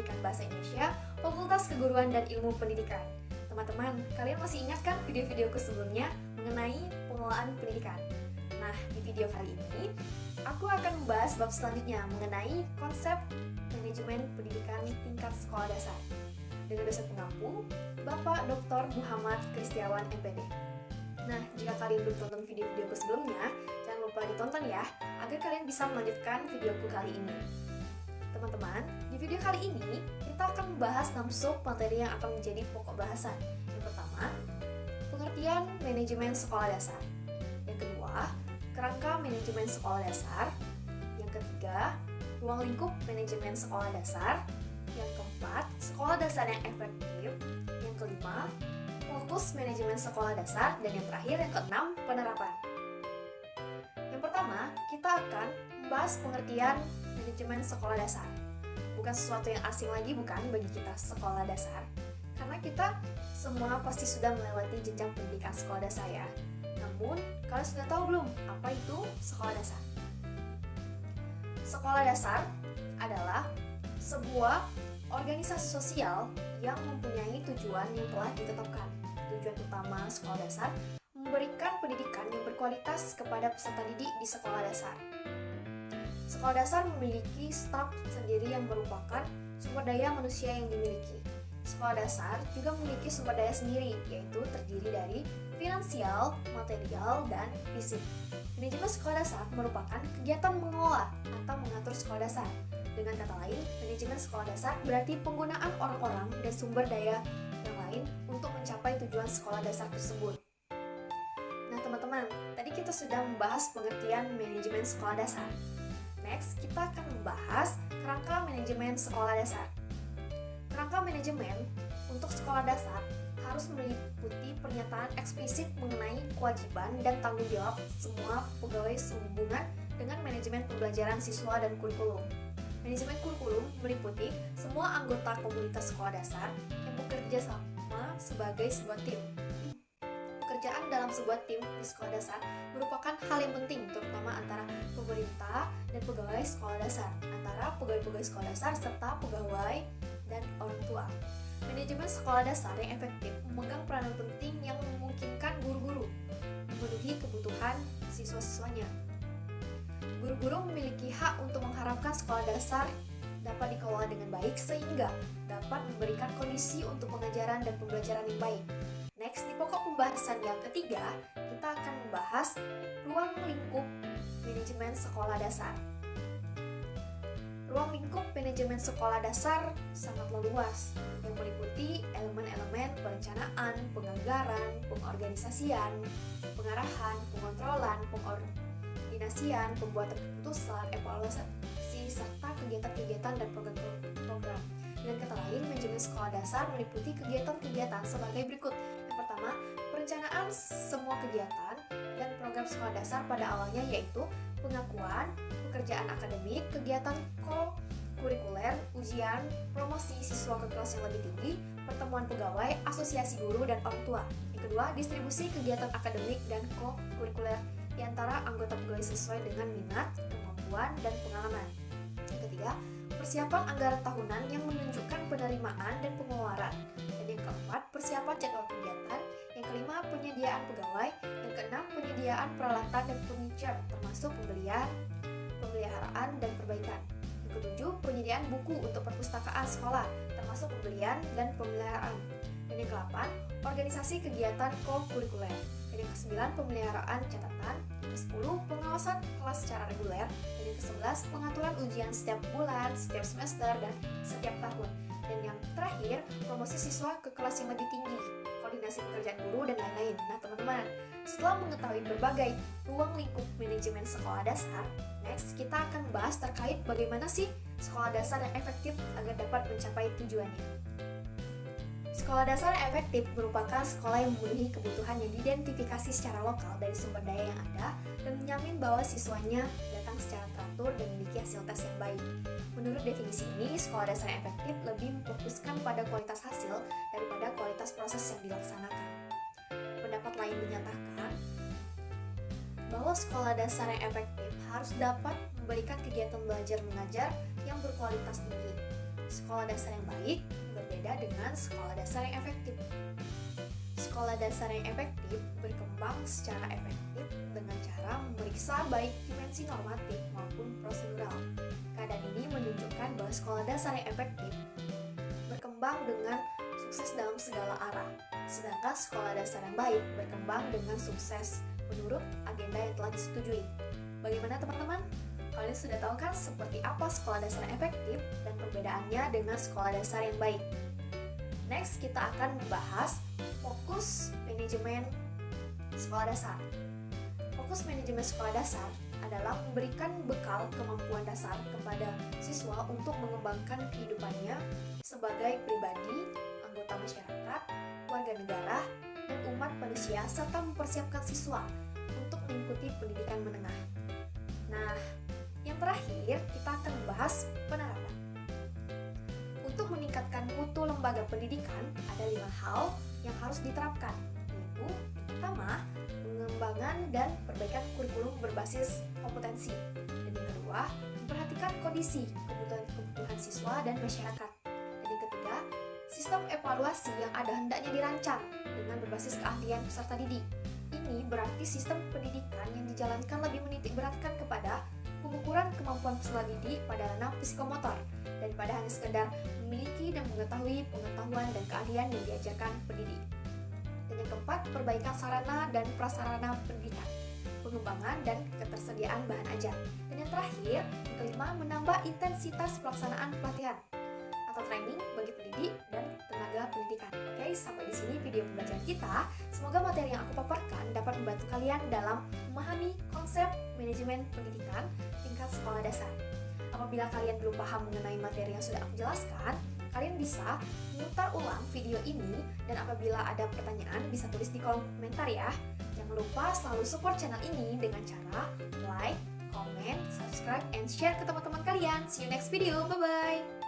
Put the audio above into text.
Pendidikan Bahasa Indonesia, Fakultas Keguruan dan Ilmu Pendidikan. Teman-teman, kalian masih ingat kan video-videoku sebelumnya mengenai pengelolaan pendidikan? Nah, di video kali ini, aku akan membahas bab selanjutnya mengenai konsep manajemen pendidikan tingkat sekolah dasar. Dengan dosen pengampu, Bapak Dr. Muhammad Kristiawan, MPD. Nah, jika kalian belum tonton video-videoku sebelumnya, jangan lupa ditonton ya, agar kalian bisa melanjutkan videoku kali ini. Teman-teman, di video kali ini, kita akan membahas 6 sub materi yang akan menjadi pokok bahasan. Yang pertama, pengertian manajemen sekolah dasar. Yang kedua, kerangka manajemen sekolah dasar. Yang ketiga, ruang lingkup manajemen sekolah dasar. Yang keempat, sekolah dasar yang efektif. Yang kelima, fokus manajemen sekolah dasar. Dan yang terakhir, yang keenam, penerapan. Yang pertama, kita akan membahas pengertian manajemen sekolah dasar. Bukan sesuatu yang asing lagi bukan bagi kita sekolah dasar, karena kita semua pasti sudah melewati jenjang pendidikan sekolah dasar ya. Namun, kalian sudah tahu belum apa itu sekolah dasar? Sekolah dasar adalah sebuah organisasi sosial yang mempunyai tujuan yang telah ditetapkan. Tujuan utama sekolah dasar memberikan pendidikan yang berkualitas kepada peserta didik di sekolah dasar. Sekolah dasar memiliki staf sendiri yang merupakan sumber daya manusia yang dimiliki. Sekolah dasar juga memiliki sumber daya sendiri, yaitu terdiri dari finansial, material, dan fisik. Manajemen sekolah dasar merupakan kegiatan mengelola atau mengatur sekolah dasar. Dengan kata lain, manajemen sekolah dasar berarti penggunaan orang-orang dan sumber daya yang lain untuk mencapai tujuan sekolah dasar tersebut. Nah teman-teman, tadi kita sudah membahas pengertian manajemen sekolah dasar. Next, kita akan membahas kerangka manajemen sekolah dasar. Kerangka manajemen untuk sekolah dasar harus meliputi pernyataan eksplisit mengenai kewajiban dan tanggung jawab semua pegawai sehubungan dengan manajemen pembelajaran siswa dan kurikulum. Manajemen kurikulum meliputi semua anggota komunitas sekolah dasar yang bekerja sama sebagai sebuah tim. Pekerjaan dalam sebuah tim di sekolah dasar merupakan hal yang penting, terutama antara pemerintah dan pegawai sekolah dasar, antara pegawai-pegawai sekolah dasar serta pegawai dan orang tua. Manajemen sekolah dasar yang efektif memegang peranan penting yang memungkinkan guru-guru memenuhi kebutuhan siswa-siswanya. Guru-guru memiliki hak untuk mengharapkan sekolah dasar dapat dikelola dengan baik sehingga dapat memberikan kondisi untuk pengajaran dan pembelajaran yang baik. Next, di pokok pembahasan yang ketiga, kita akan membahas ruang lingkup manajemen sekolah dasar. Ruang lingkup manajemen sekolah dasar sangatlah luas, yang meliputi elemen-elemen perencanaan, penganggaran, pengorganisasian, pengarahan, pengontrolan, pengordinasian, pembuatan keputusan, evaluasi, serta kegiatan-kegiatan dan program-program. Dengan kata lain, manajemen sekolah dasar meliputi kegiatan-kegiatan sebagai berikut. Yang pertama, perencanaan semua kegiatan dan program sekolah dasar pada awalnya yaitu pengakuan, pekerjaan akademik, kegiatan kurikuler, ujian, promosi siswa ke kelas yang lebih tinggi, pertemuan pegawai, asosiasi guru dan orang tua. Yang kedua, distribusi kegiatan akademik dan kurikuler di antara anggota pegawai sesuai dengan minat, kemampuan, dan pengalaman. Yang ketiga, persiapan anggaran tahunan yang menunjukkan penerimaan dan pengeluaran. Dan yang keempat, persiapan jadwal kegiatan. Yang kelima, penyediaan pegawai. Yang keenam, penyediaan peralatan dan furniture, termasuk pembelian, pemeliharaan, dan perbaikan. Yang ketujuh, penyediaan buku untuk perpustakaan sekolah, termasuk pembelian dan pemeliharaan. Dan yang ke-8, organisasi kegiatan kurikuler. Dan yang ke-9, pemeliharaan catatan. Yang ke-10, pengawasan kelas secara reguler. Dan yang ke-11, pengaturan ujian setiap bulan, setiap semester, dan setiap tahun. Dan yang terakhir, promosi siswa ke kelas yang lebih tinggi, koordinasi pekerjaan guru, dan lain-lain. Nah teman-teman, setelah mengetahui berbagai ruang lingkup manajemen sekolah dasar, next kita akan membahas terkait bagaimana sih sekolah dasar yang efektif agar dapat mencapai tujuannya. Sekolah dasar yang efektif merupakan sekolah yang memenuhi kebutuhan yang diidentifikasi secara lokal dari sumber daya yang ada dan menjamin bahwa siswanya datang secara teratur dan memiliki hasil tes yang baik. Menurut definisi ini, sekolah dasar yang efektif lebih memfokuskan pada kualitas hasil daripada kualitas proses yang dilaksanakan. Pendapat lain menyatakan bahwa sekolah dasar yang efektif harus dapat memberikan kegiatan belajar mengajar yang berkualitas tinggi. Sekolah dasar yang baik berbeda dengan sekolah dasar yang efektif. Sekolah dasar yang efektif berkembang secara efektif dengan cara memeriksa baik dimensi normatif maupun prosedural. Keadaan ini menunjukkan bahwa sekolah dasar yang efektif berkembang dengan sukses dalam segala arah, sedangkan sekolah dasar yang baik berkembang dengan sukses menurut agenda yang telah disetujui. Bagaimana teman-teman? Kalian sudah tahu kan seperti apa sekolah dasar yang efektif dan perbedaannya dengan sekolah dasar yang baik? Next, kita akan membahas fokus manajemen sekolah dasar. Fokus manajemen sekolah dasar adalah memberikan bekal kemampuan dasar kepada siswa untuk mengembangkan kehidupannya sebagai pribadi, anggota masyarakat, warga negara, dan umat manusia, serta mempersiapkan siswa untuk mengikuti pendidikan menengah. Nah, yang terakhir kita akan membahas penerapan. Untuk meningkatkan mutu lembaga pendidikan, ada 5 hal yang harus diterapkan, yaitu yang pertama, pengembangan dan perbaikan kurikulum berbasis kompetensi. Dan yang kedua, memperhatikan kondisi kebutuhan siswa dan masyarakat. Dan yang ketiga, sistem evaluasi yang ada hendaknya dirancang dengan berbasis keahlian peserta didik. Ini berarti sistem pendidikan yang dijalankan lebih menitik beratkan kepada pengukuran kemampuan peserta didik pada ranah psikomotor daripada hanya sekedar memiliki dan mengetahui pengetahuan dan keahlian yang diajarkan pendidik. Dan yang keempat, perbaikan sarana dan prasarana pendidikan, pengembangan dan ketersediaan bahan ajar. Dan yang terakhir, yang kelima, menambah intensitas pelaksanaan pelatihan atau training bagi pendidik dan tenaga pendidikan. Oke, sampai di sini video pembelajaran kita. Semoga materi yang aku paparkan dapat membantu kalian dalam memahami konsep manajemen pendidikan tingkat sekolah dasar. Apabila kalian belum paham mengenai materi yang sudah aku jelaskan, kalian bisa memutar ulang video ini, dan apabila ada pertanyaan bisa tulis di kolom komentar ya. Jangan lupa selalu support channel ini dengan cara like, comment, subscribe, and share ke teman-teman kalian. See you next video, bye-bye!